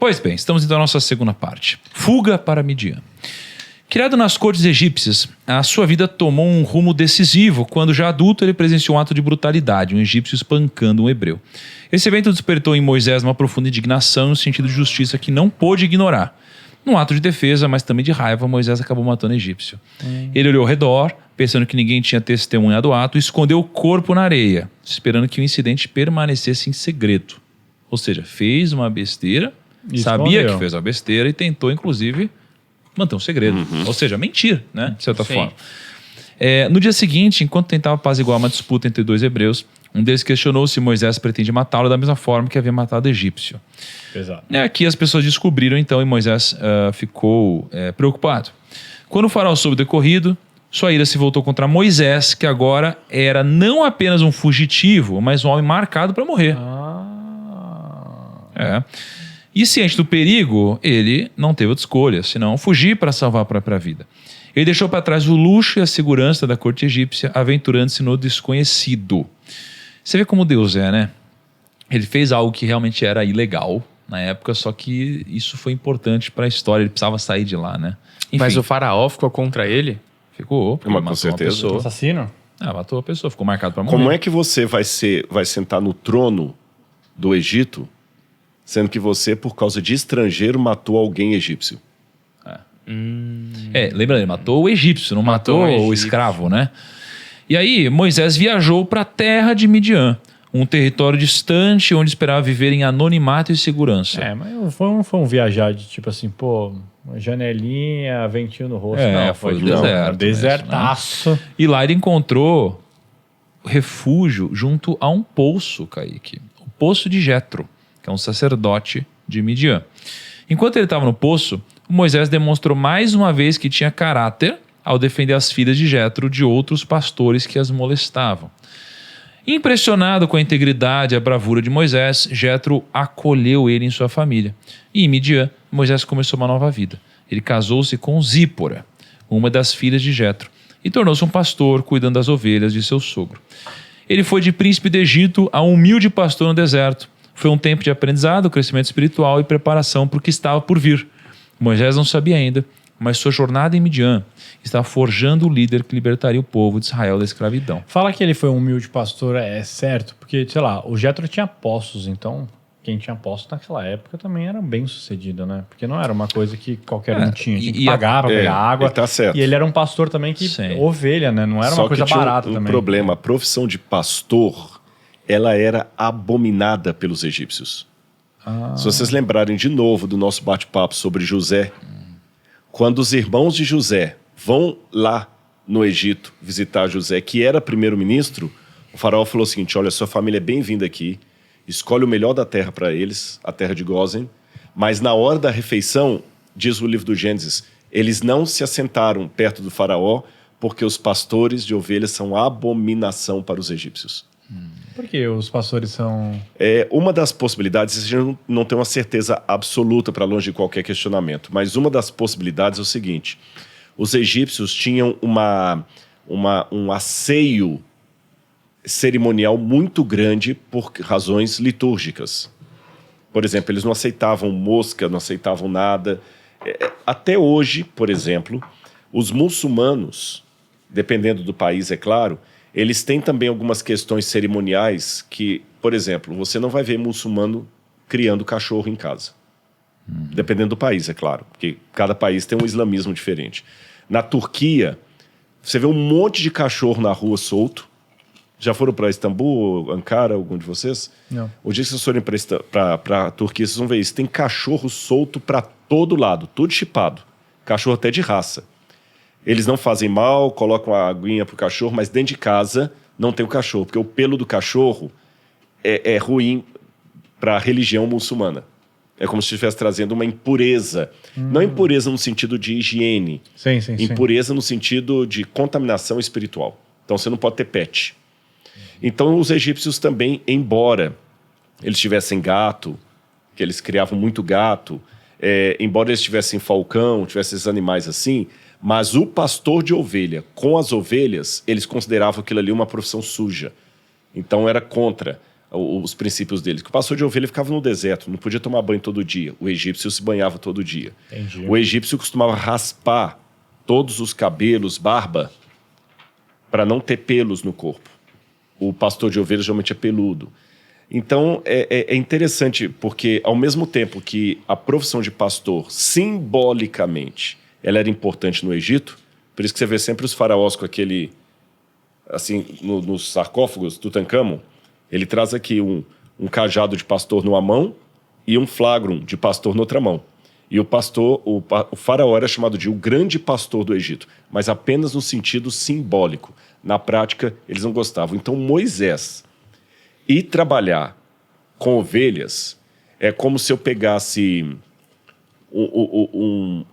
Pois bem, estamos então na nossa segunda parte. Fuga para Midian. Criado nas cortes egípcias, a sua vida tomou um rumo decisivo quando, já adulto, ele presenciou um ato de brutalidade, um egípcio espancando um hebreu. Esse evento despertou em Moisés uma profunda indignação no sentido de justiça que não pôde ignorar. Num ato de defesa, mas também de raiva, Moisés acabou matando o egípcio. Ele olhou ao redor, pensando que ninguém tinha testemunhado o ato, e escondeu o corpo na areia, esperando que o incidente permanecesse em segredo. Ou seja, fez uma besteira, sabia que fez uma besteira e tentou, inclusive, manter um segredo. Ou seja, mentir, né? De certa forma. No dia seguinte, enquanto tentava apaziguar uma disputa entre dois hebreus, um deles questionou se Moisés pretende matá-lo da mesma forma que havia matado o egípcio. Exato. Aqui as pessoas descobriram então e Moisés ficou preocupado. Quando o faraó soube o decorrido, sua ira se voltou contra Moisés, que agora era não apenas um fugitivo, mas um homem marcado para morrer. E ciente do perigo, ele não teve outra escolha, senão fugir para salvar a própria vida. Ele deixou para trás o luxo e a segurança da corte egípcia, aventurando-se no desconhecido. Você vê como Deus é, né? Ele fez algo que realmente era ilegal na época, só que isso foi importante para a história, ele precisava sair de lá, né? Enfim, Mas o faraó ficou contra ele? ficou, porque Com matou certeza. uma pessoa. Assassino? Matou a pessoa, ficou marcado para morrer. Como é que você vai sentar no trono do Egito, sendo que você, por causa de estrangeiro, matou alguém egípcio? Lembra, ele matou o egípcio, não matou o escravo, né? E aí, Moisés viajou para a terra de Midian, um território distante onde esperava viver em anonimato e segurança. Mas foi um viajar de tipo assim, janelinha, ventinho no rosto. Foi do deserto. Desertaço. Mesmo, né? E lá ele encontrou refúgio junto a um poço, Kaique. O poço de Jetro, que é um sacerdote de Midian. Enquanto ele estava no poço, Moisés demonstrou mais uma vez que tinha caráter ao defender as filhas de Jetro de outros pastores que as molestavam. Impressionado com a integridade e a bravura de Moisés, Jetro acolheu ele em sua família. E em Midian, Moisés começou uma nova vida. Ele casou-se com Zípora, uma das filhas de Jetro, e tornou-se um pastor cuidando das ovelhas de seu sogro. Ele foi de príncipe do Egito a um humilde pastor no deserto. Foi um tempo de aprendizado, crescimento espiritual e preparação para o que estava por vir. Moisés não sabia ainda, mas sua jornada em Midian estava forjando o líder que libertaria o povo de Israel da escravidão. Fala que ele foi um humilde pastor, é certo, porque, sei lá, o Jetro tinha postos, então quem tinha postos naquela época também era bem sucedido, né? Porque não era uma coisa que qualquer um tinha que pagar para pegar água. Tá certo. E ele era um pastor também que ovelha, né? Não era uma coisa barata um também. Problema, a profissão de pastor, ela era abominada pelos egípcios. Se vocês lembrarem de novo do nosso bate-papo sobre José, quando os irmãos de José vão lá no Egito visitar José, que era primeiro-ministro, o faraó falou o seguinte: olha, sua família é bem-vinda aqui, escolhe o melhor da terra para eles, a terra de Gósen, mas na hora da refeição, diz o livro do Gênesis, eles não se assentaram perto do faraó, porque os pastores de ovelhas são abominação para os egípcios. Por que os pastores são... Uma das possibilidades, a gente não tem uma certeza absoluta para longe de qualquer questionamento, mas uma das possibilidades é o seguinte: os egípcios tinham um asseio cerimonial muito grande por razões litúrgicas. Por exemplo, eles não aceitavam mosca, não aceitavam nada. Até hoje, por exemplo, os muçulmanos, dependendo do país, é claro, eles têm também algumas questões cerimoniais que, por exemplo, você não vai ver muçulmano criando cachorro em casa. Dependendo do país, é claro, porque cada país tem um islamismo diferente. Na Turquia, você vê um monte de cachorro na rua solto. Já foram para Istambul, Ankara, algum de vocês? Não. O dia que vocês forem para a Turquia, vocês vão ver isso. Tem cachorro solto para todo lado, tudo chipado. Cachorro até de raça. Eles não fazem mal, colocam a aguinha pro cachorro, mas dentro de casa não tem o cachorro, porque o pelo do cachorro é ruim para a religião muçulmana. É como se estivesse trazendo uma impureza. Não impureza no sentido de higiene. Sim. Impureza no sentido de contaminação espiritual. Então você não pode ter pet. Então os egípcios também, embora eles tivessem gato, que eles criavam muito gato, embora eles tivessem falcão, tivessem esses animais assim, mas o pastor de ovelha com as ovelhas, eles consideravam aquilo ali uma profissão suja. Então era contra. os princípios dele. Que o pastor de ovelha ficava no deserto, não podia tomar banho todo dia. O egípcio se banhava todo dia. Entendi. O egípcio costumava raspar todos os cabelos, barba, para não ter pelos no corpo. O pastor de ovelhas geralmente é peludo. Então, é interessante, porque ao mesmo tempo que a profissão de pastor, simbolicamente, ela era importante no Egito, por isso que você vê sempre os faraós com aquele, assim, nos sarcófagos, Tutancâmon, ele traz aqui um cajado de pastor numa mão e um flagrum de pastor na outra mão. E o pastor, o faraó era chamado de o grande pastor do Egito, mas apenas no sentido simbólico. Na prática, eles não gostavam. Então, Moisés ir trabalhar com ovelhas é como se eu pegasse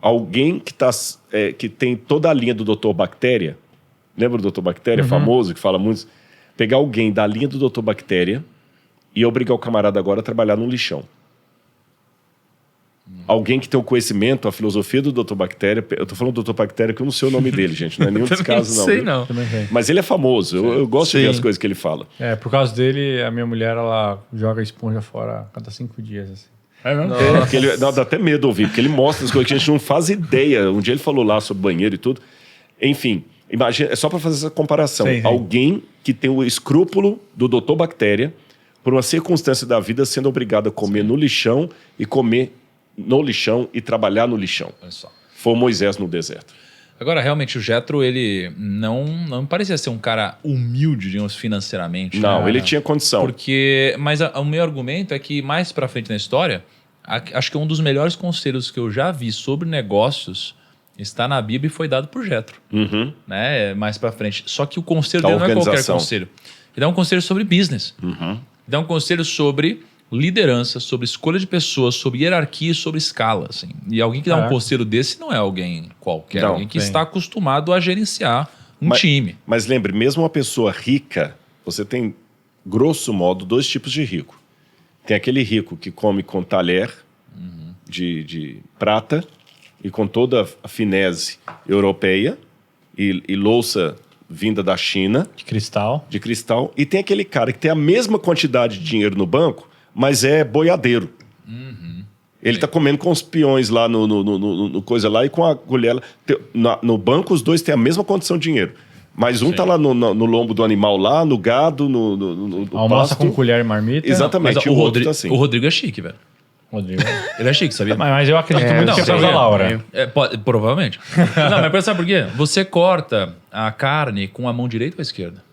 alguém que tem toda a linha do Dr. Bactéria. Lembra do Dr. Bactéria, famoso, que fala muito? Pegar alguém da linha do Dr. Bactéria e obrigar o camarada agora a trabalhar num lixão. Alguém que tem o conhecimento, a filosofia do Dr. Bactéria. Eu tô falando do Dr. Bactéria que eu não sei o nome dele, gente. Não é nenhum dos casos, não. Sei, não. Mas ele é famoso. Eu gosto de ver as coisas que ele fala. Por causa dele, a minha mulher, ela joga a esponja fora a cada 5 dias, assim. Porque dá até medo ouvir, porque ele mostra as coisas que a gente não faz ideia. Um dia ele falou lá sobre banheiro e tudo. Enfim, imagina, é só para fazer essa comparação. Sim. Alguém que tem o escrúpulo do Dr. Bactéria, por uma circunstância da vida, sendo obrigado a comer no lixão e comer no lixão e trabalhar no lixão. Foi Moisés no deserto. Agora, realmente, o Jethro, ele não parecia ser um cara humilde, digamos, financeiramente. Não, né? ele tinha condição. Mas o meu argumento é que mais pra frente na história, acho que um dos melhores conselhos que eu já vi sobre negócios está na Bíblia e foi dado por Jethro. Né? Mais pra frente. Só que o conselho dele não é qualquer conselho. Ele dá um conselho sobre business. Ele dá um conselho sobre liderança, sobre escolha de pessoas, sobre hierarquia e sobre escala. Assim. E alguém que dá um conselho desse não é alguém qualquer, alguém que está acostumado a gerenciar um time. Mas lembre, mesmo uma pessoa rica, você tem, grosso modo, 2 tipos de rico. Tem aquele rico que come com talher de prata e com toda a finese europeia e louça vinda da China. De cristal. E tem aquele cara que tem a mesma quantidade de dinheiro no banco, mas é boiadeiro. Ele tá comendo com os peões lá no coisa lá e com a colher. No banco, os dois têm a mesma condição de dinheiro. Mas um tá lá no lombo do animal lá, no gado, no almoça pasto. Com colher e marmita. Exatamente. Mas o outro tá assim. O Rodrigo é chique, velho. Ele é chique, sabia? Mas eu acredito muito que é pra Laura. Provavelmente. Não, mas sabe por quê? Você corta a carne com a mão direita ou a esquerda?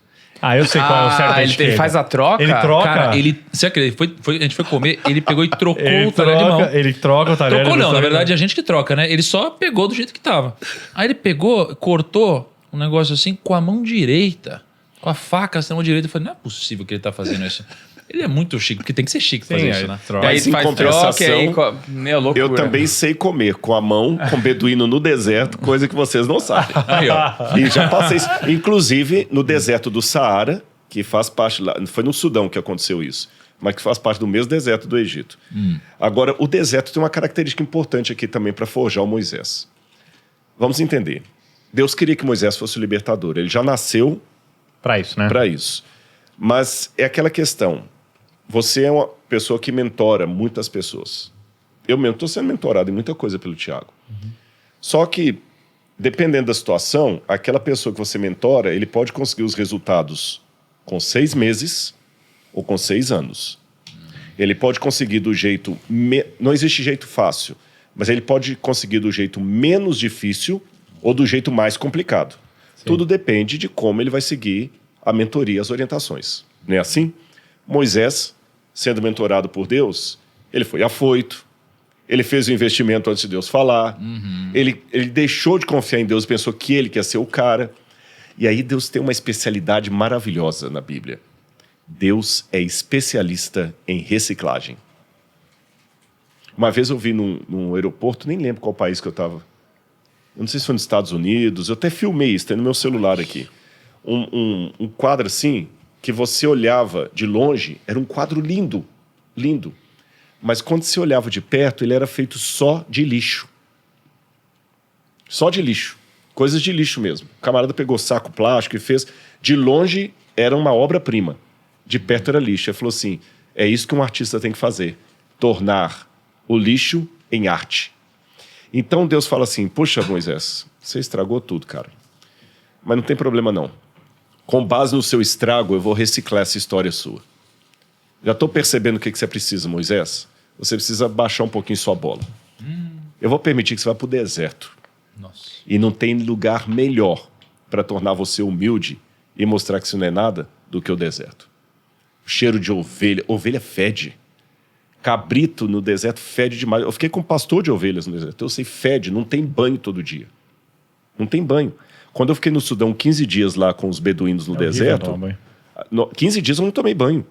Eu sei qual é o certo. Ele faz a troca? Ele troca? Cara, você acredita? A gente foi comer, ele pegou e trocou o talher de mão. Ele troca o talher. Trocou não, na verdade é a gente que troca, né? Ele só pegou do jeito que tava. Aí ele pegou, cortou um negócio assim com a mão direita. Com a faca assim, na mão direita. Eu falei, não é possível que ele tá fazendo isso. Ele é muito chique, porque tem que ser chique fazer isso, né? E aí faz troca e aí... Meu, loucura. Eu também sei comer com a mão, com beduíno no deserto, coisa que vocês não sabem. Aí, ó. E já passei isso. Inclusive, no deserto do Saara, que faz parte lá... Foi no Sudão que aconteceu isso, mas que faz parte do mesmo deserto do Egito. Agora, o deserto tem uma característica importante aqui também para forjar o Moisés. Vamos entender. Deus queria que Moisés fosse o libertador. Ele já nasceu para isso, né? Para isso. Mas é aquela questão. Você é uma pessoa que mentora muitas pessoas. Eu mesmo estou sendo mentorado em muita coisa pelo Thiago. Só que, dependendo da situação, aquela pessoa que você mentora, ele pode conseguir os resultados com 6 meses ou com 6 anos. Ele pode conseguir do jeito... Não existe jeito fácil, mas ele pode conseguir do jeito menos difícil ou do jeito mais complicado. Sim. Tudo depende de como ele vai seguir a mentoria, as orientações. Não é assim? Moisés, sendo mentorado por Deus, ele foi afoito, ele fez o investimento antes de Deus falar, ele deixou de confiar em Deus e pensou que ele quer ser o cara. E aí Deus tem uma especialidade maravilhosa na Bíblia. Deus é especialista em reciclagem. Uma vez eu vi num aeroporto, nem lembro qual país que eu estava. Eu não sei se foi nos Estados Unidos, eu até filmei isso, tem no meu celular aqui. Um quadro assim... que você olhava de longe, era um quadro lindo, lindo. Mas quando você olhava de perto, ele era feito só de lixo. Só de lixo. Coisas de lixo mesmo. O camarada pegou saco plástico e fez... De longe, era uma obra-prima. de perto era lixo. Ele falou assim, é isso que um artista tem que fazer, tornar o lixo em arte. Então Deus fala assim, poxa, Moisés, você estragou tudo, cara. Mas não tem problema não. Com base no seu estrago, eu vou reciclar essa história sua. Já estou percebendo o que você precisa, Moisés. Você precisa baixar um pouquinho sua bola. Eu vou permitir que você vá para o deserto. Nossa. E não tem lugar melhor para tornar você humilde e mostrar que isso não é nada do que o deserto. O cheiro de ovelha. Ovelha fede. Cabrito no deserto fede demais. Eu fiquei com pastor de ovelhas no deserto. Eu sei, fede, não tem banho todo dia. Não tem banho. Quando eu fiquei no Sudão 15 dias lá com os beduínos no deserto, 15 dias eu não tomei banho.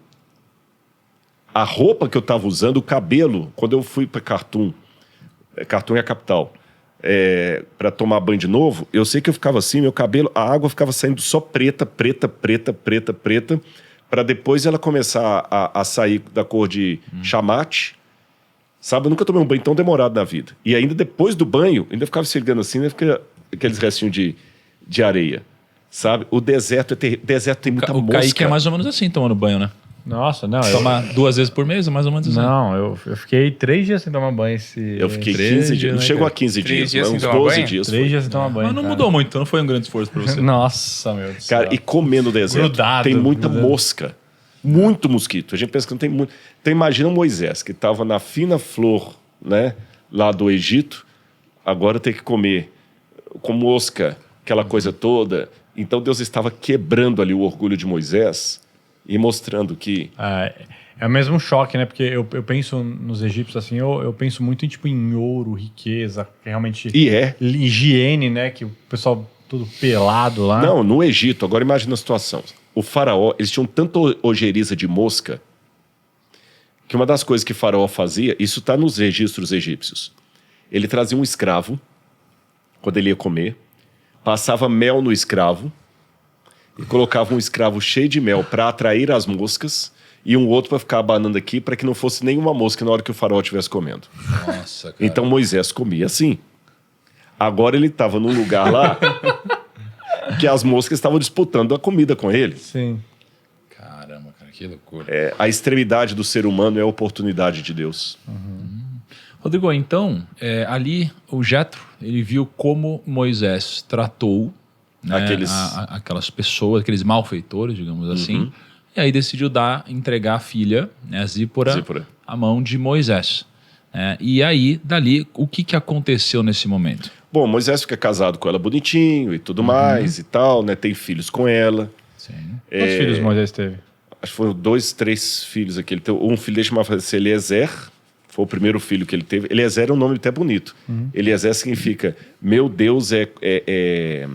A roupa que eu estava usando, o cabelo, quando eu fui para Khartoum é a capital, para tomar banho de novo, eu sei que eu ficava assim, meu cabelo, a água ficava saindo só preta, para depois ela começar a sair da cor de chamate. Sabe, eu nunca tomei um banho tão demorado na vida. E ainda depois do banho, ainda ficava se ligando assim, ainda fica aqueles restinhos de areia. Sabe? O deserto deserto tem muita mosca. O Kaique é mais ou menos assim, tomando banho, né? Nossa, não. Tomar 2 vezes por mês, mais ou menos assim. Não, eu fiquei 3 dias sem tomar banho. Eu fiquei 15 dias. Não chegou a 15 dias, mas uns 12 dias. 3 dias sem tomar banho. Mas não mudou muito, então não foi um grande esforço pra você. Nossa, meu Deus. Cara, e comer no deserto. Grudado, tem muita mosca. Muito mosquito. A gente pensa que não tem muito. Então imagina o Moisés, que estava na fina flor, né, lá do Egito, agora tem que comer com mosca, aquela coisa toda. Então Deus estava quebrando ali o orgulho de Moisés e mostrando que... É o mesmo choque, né? Porque eu penso nos egípcios assim, eu penso muito em ouro, riqueza, realmente... higiene, né? Que o pessoal tudo pelado lá. Não, no Egito, agora imagina a situação. O faraó, eles tinham tanta ojeriza de mosca que uma das coisas que o faraó fazia, isso está nos registros egípcios, ele trazia um escravo, quando ele ia comer, passava mel no escravo e colocava um escravo cheio de mel para atrair as moscas e um outro para ficar abanando aqui para que não fosse nenhuma mosca na hora que o faraó estivesse comendo. Nossa, cara. Então Moisés comia assim. Agora ele estava num lugar lá que as moscas estavam disputando a comida com ele. Sim. Caramba, cara, que loucura. A extremidade do ser humano é a oportunidade de Deus. Rodrigo, então, ali o Jetro, ele viu como Moisés tratou, né, aquelas pessoas, aqueles malfeitores, digamos assim, e aí decidiu entregar a filha, né, a Zípora, à mão de Moisés. E aí, dali, o que aconteceu nesse momento? Bom, Moisés fica casado com ela bonitinho e tudo mais e tal, né? Tem filhos com ela. Sim. Quantos filhos Moisés teve? Acho que foram 2, 3 filhos aqui. Ele teve, um filho dele chamava-se Eliezer, foi o primeiro filho que ele teve. Eliezer é um nome até bonito. Eliezer significa, meu Deus é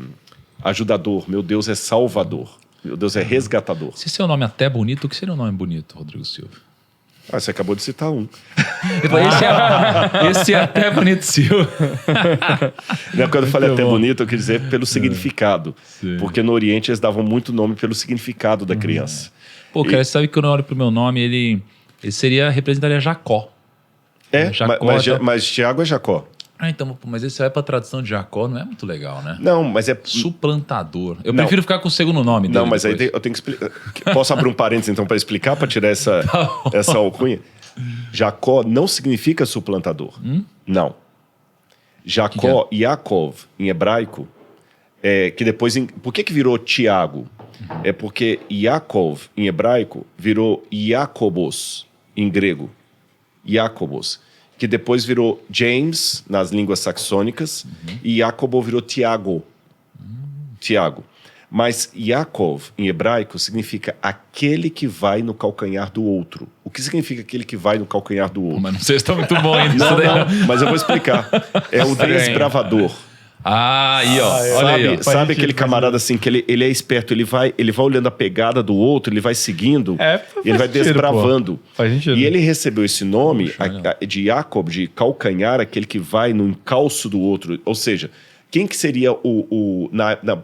ajudador, meu Deus é salvador, meu Deus é resgatador. Se seu nome é até bonito, o que seria um nome bonito, Rodrigo Silva? Você acabou de citar um. Esse é até bonito, Silva. Quando eu falei até bonito, eu quis dizer pelo significado. Sim. Porque no Oriente eles davam muito nome pelo significado da criança. Pô, cara, você sabe que quando eu olho pro meu nome, ele representaria Jacó. Jacó mas Tiago é Jacó. Então, mas esse vai pra tradução de Jacó, não é muito legal, né? Não, mas é... Suplantador. Eu prefiro ficar com o segundo nome dele. Não, mas depois. Aí eu tenho que explicar. Posso abrir um parênteses, então, para explicar, para tirar essa alcunha? Jacó não significa suplantador. Não. Jacó, Yaakov, em hebraico, que depois... Por que virou Tiago? É porque Yaakov, em hebraico, virou Iacobos, em grego. Iacobos. Que depois virou James, nas línguas saxônicas, e Jacobo virou Tiago. Tiago. Mas Yaakov, em hebraico, significa aquele que vai no calcanhar do outro. O que significa aquele que vai no calcanhar do outro? Mas não sei se está muito bom ainda. Não, mas eu vou explicar. É o desbravador. Aí, ó. Olha aí, ó. Sabe aquele camarada assim, que ele é esperto, ele vai olhando a pegada do outro, ele vai seguindo, ele vai desbravando. Faz sentido. E ele recebeu esse nome de Jacob, de calcanhar, aquele que vai no encalço do outro. Ou seja, quem que seria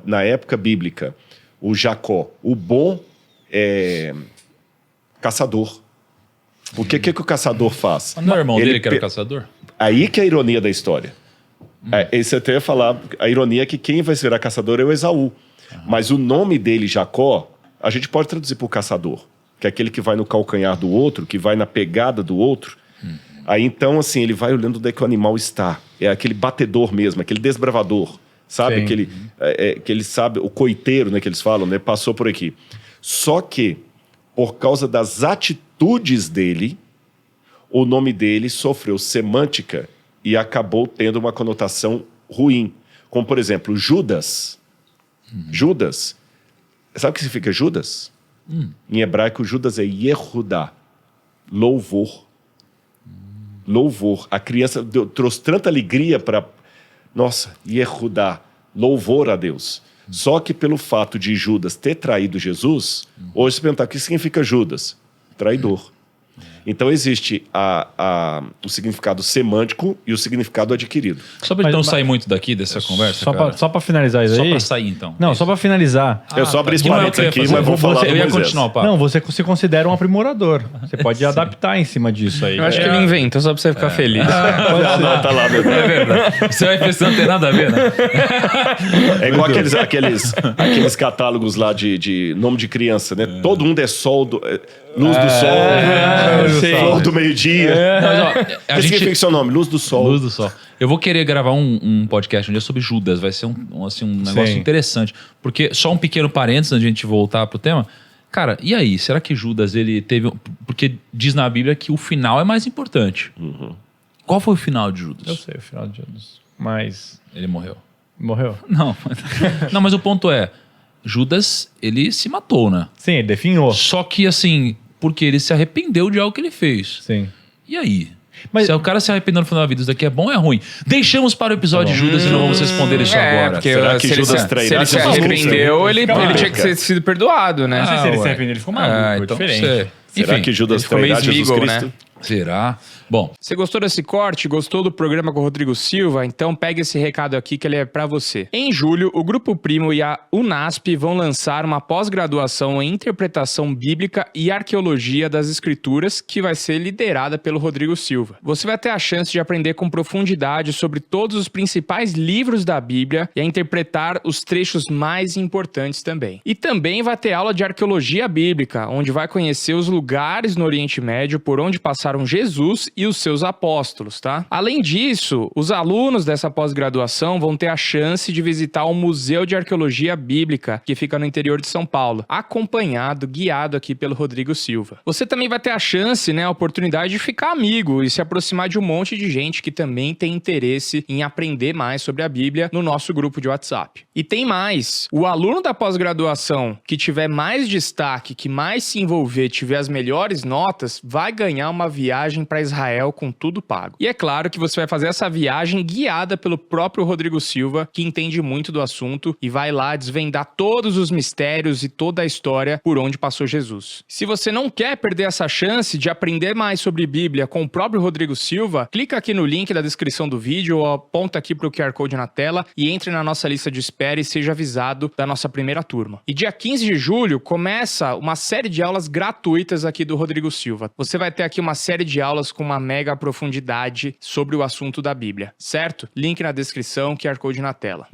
na época bíblica, o Jacó? O bom caçador. Porque o que o caçador faz? Não é o irmão dele que era caçador? Aí que é a ironia da história. Esse até ia falar, a ironia é que quem vai virar caçador é o Esaú. Mas o nome dele, Jacó, a gente pode traduzir por caçador. que é aquele que vai no calcanhar do outro, que vai na pegada do outro. Aí então, assim, ele vai olhando onde é que o animal está. É aquele batedor mesmo, aquele desbravador, sabe? Que ele sabe, o coiteiro, né, que eles falam, né, passou por aqui. Só que, por causa das atitudes dele, o nome dele sofreu semântica e acabou tendo uma conotação ruim. Como, por exemplo, Judas. Judas. Sabe o que significa Judas? Em hebraico, Judas é Yehudá. Louvor. Louvor. A criança trouxe tanta alegria para... Nossa, Yehudá. Louvor a Deus. Só que pelo fato de Judas ter traído Jesus, hoje se perguntar o que significa Judas? Traidor. Então existe o significado semântico e o significado adquirido. Só para não sair muito daqui dessa conversa, só para finalizar isso aí. Só para sair, então. Não, só para finalizar. Eu só abri esse parênteses aqui, mas vou falar do Eu ia continuar o papo. Não, você se considera um aprimorador. Você pode adaptar em cima disso aí. Eu acho que ele inventa, só para você ficar feliz. Tá lá, meu É verdade. Você vai pensando, não tem nada a ver, né? É igual aqueles catálogos lá de nome de criança, né? Todo mundo é sol, luz do sol, flor do meio-dia. Mas, ó, O que significa seu nome? Luz do sol. Luz do sol. Eu vou querer gravar um podcast um dia sobre Judas. Vai ser um negócio interessante. Porque, só um pequeno parênteses antes de a gente voltar pro tema. Cara, e aí? Será que Judas, ele teve... Porque diz na Bíblia que o final é mais importante. Qual foi o final de Judas? Eu sei o final de Judas. Mas... Ele morreu. Morreu? Não. Não, mas o ponto é... Judas, ele se matou, né? Sim, ele definhou. Só que, assim... Porque ele se arrependeu de algo que ele fez. Sim. E aí? Mas... Se o cara se arrependeu no final da vida, isso daqui é bom ou é ruim? Deixamos para o episódio de Judas e não vamos responder isso agora. Porque Será que Judas trairá se ele se Jesus? arrependeu, ele tinha que ter sido perdoado, né? Não sei se ele se arrependeu, ele ficou maluco, então diferente. Será que Judas ficou meio trairá Jesus Smigol, Cristo? né? Será? Bom, Você gostou desse corte? Gostou do programa com o Rodrigo Silva? Então pega esse recado aqui que ele é pra você. Em julho, o Grupo Primo e a Unasp vão lançar uma pós-graduação em Interpretação Bíblica e Arqueologia das Escrituras, que vai ser liderada pelo Rodrigo Silva. Você vai ter a chance de aprender com profundidade sobre todos os principais livros da Bíblia e a interpretar os trechos mais importantes também. E também vai ter aula de Arqueologia Bíblica, onde vai conhecer os lugares no Oriente Médio por onde passaram Jesus e os seus apóstolos, tá? Além disso, os alunos dessa pós-graduação vão ter a chance de visitar o Museu de Arqueologia Bíblica, que fica no interior de São Paulo, acompanhado, guiado aqui pelo Rodrigo Silva. Você também vai ter a chance, né, a oportunidade de ficar amigo e se aproximar de um monte de gente que também tem interesse em aprender mais sobre a Bíblia no nosso grupo de WhatsApp. E tem mais, o aluno da pós-graduação que tiver mais destaque, que mais se envolver, tiver as melhores notas, vai ganhar uma viagem para Israel com tudo pago. E é claro que você vai fazer essa viagem guiada pelo próprio Rodrigo Silva, que entende muito do assunto e vai lá desvendar todos os mistérios e toda a história por onde passou Jesus. Se você não quer perder essa chance de aprender mais sobre Bíblia com o próprio Rodrigo Silva, clica aqui no link da descrição do vídeo ou aponta aqui para o QR Code na tela e entre na nossa lista de espera e seja avisado da nossa primeira turma. E dia 15 de julho começa uma série de aulas gratuitas aqui do Rodrigo Silva. Você vai ter aqui uma série de aulas com uma mega profundidade sobre o assunto da Bíblia, certo? Link na descrição, QR Code na tela.